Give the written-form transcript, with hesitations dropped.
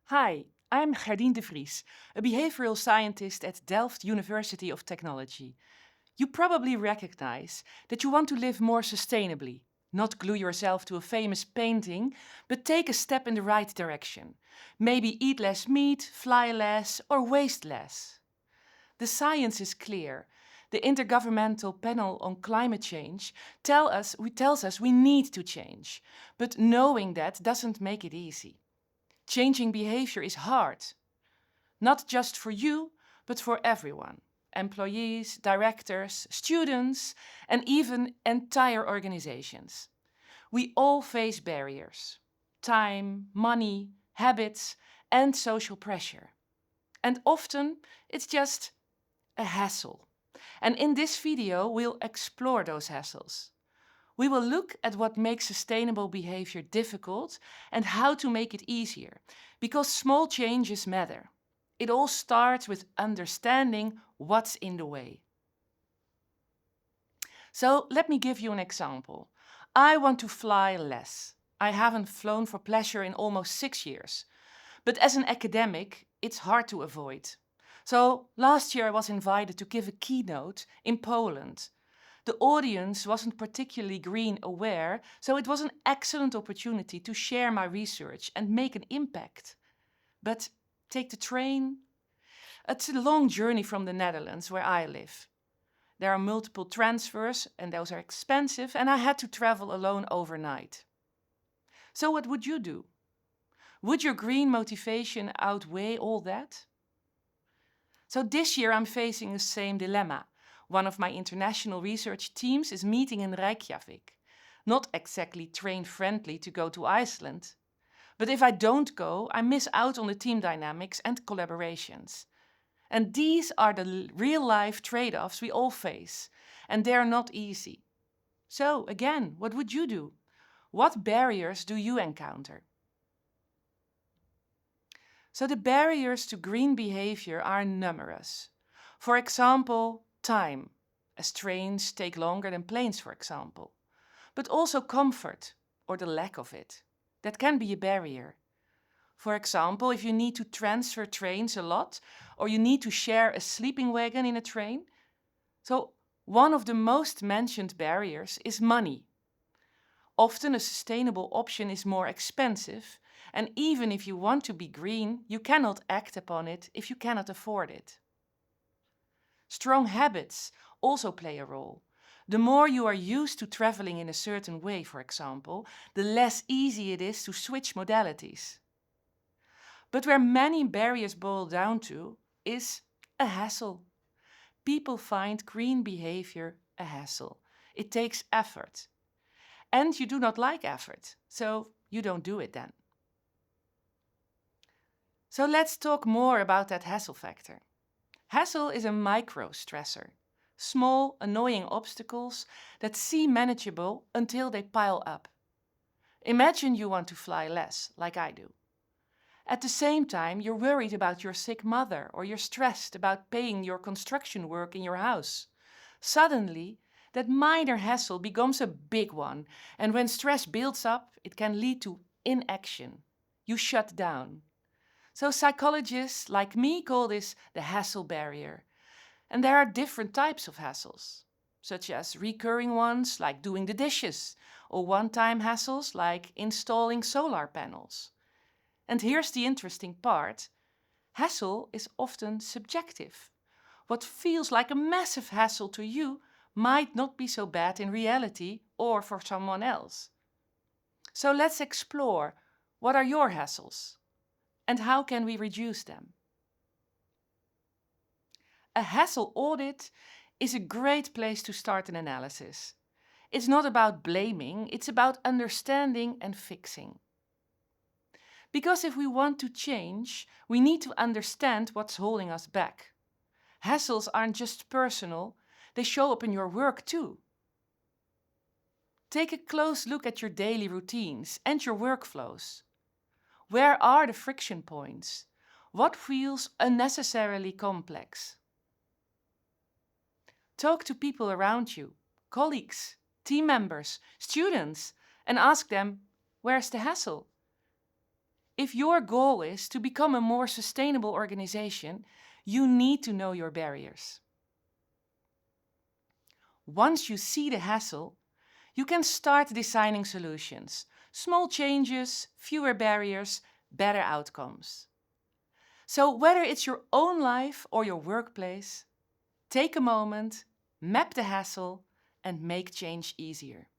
Hi, I'm Gerdien de Vries, a behavioral scientist at Delft University of Technology. You probably recognize that you want to live more sustainably, not glue yourself to a famous painting, but take a step in the right direction. Maybe eat less meat, fly less, or waste less. The science is clear. The Intergovernmental Panel on Climate Change tells us we need to change, but knowing that doesn't make it easy. Changing behavior is hard, not just for you, but for everyone employees, directors, students, and even entire organizations. We all face barriers time, money, habits, and social pressure. And often it's just a hassle. And in this video, we'll explore those hassles. We will look at what makes sustainable behavior difficult and how to make it easier, because small changes matter. It all starts with understanding what's in the way. So let me give you an example. I want to fly less. I haven't flown for pleasure in almost 6 years. But as an academic, it's hard to avoid. So last year I was invited to give a keynote in Poland. The audience wasn't particularly green aware, so it was an excellent opportunity to share my research and make an impact. But take the train. It's a long journey from the Netherlands, where I live. There are multiple transfers, and those are expensive, and I had to travel alone overnight. So, what would you do? Would your green motivation outweigh all that? So, this year I'm facing the same dilemma. One of my international research teams is meeting in Reykjavik. Not exactly train friendly to go to Iceland. But if I don't go, I miss out on the team dynamics and collaborations. And these are the real life trade offs we all face, and they're not easy. So, again, what would you do? What barriers do you encounter? So, the barriers to green behavior are numerous. For example, time, as trains take longer than planes, for example. But also comfort, or the lack of it. That can be a barrier. For example, if you need to transfer trains a lot, or you need to share a sleeping wagon in a train. So, one of the most mentioned barriers is money. Often a sustainable option is more expensive, and even if you want to be green, you cannot act upon it if you cannot afford it. Strong habits also play a role. The more you are used to traveling in a certain way, for example, the less easy it is to switch modalities. But where many barriers boil down to is a hassle. People find green behavior a hassle. It takes effort. And you do not like effort, so you don't do it then. So let's talk more about that hassle factor. Hassle is a micro stressor. Small, annoying obstacles that seem manageable until they pile up. Imagine you want to fly less, like I do. At the same time, you're worried about your sick mother or you're stressed about paying your construction work in your house. Suddenly, that minor hassle becomes a big one, and when stress builds up, it can lead to inaction. You shut down. So, psychologists like me call this the hassle barrier. And there are different types of hassles, such as recurring ones like doing the dishes, or one time hassles like installing solar panels. And here's the interesting part: hassle is often subjective. What feels like a massive hassle to you might not be so bad in reality or for someone else. So let's explore: what are your hassles and how can we reduce them? A hassle audit is a great place to start an analysis. It's not about blaming, it's about understanding and fixing. Because if we want to change, we need to understand what's holding us back. Hassles aren't just personal, they show up in your work too. Take a close look at your daily routines and your workflows. Where are the friction points? What feels unnecessarily complex? Talk to people around you, colleagues, team members, students, and ask them, where's the hassle? If your goal is to become a more sustainable organization, you need to know your barriers. Once you see the hassle, you can start designing solutions. Small changes, fewer barriers, better outcomes. So whether it's your own life or your workplace, take a moment, map the hassle, and make change easier.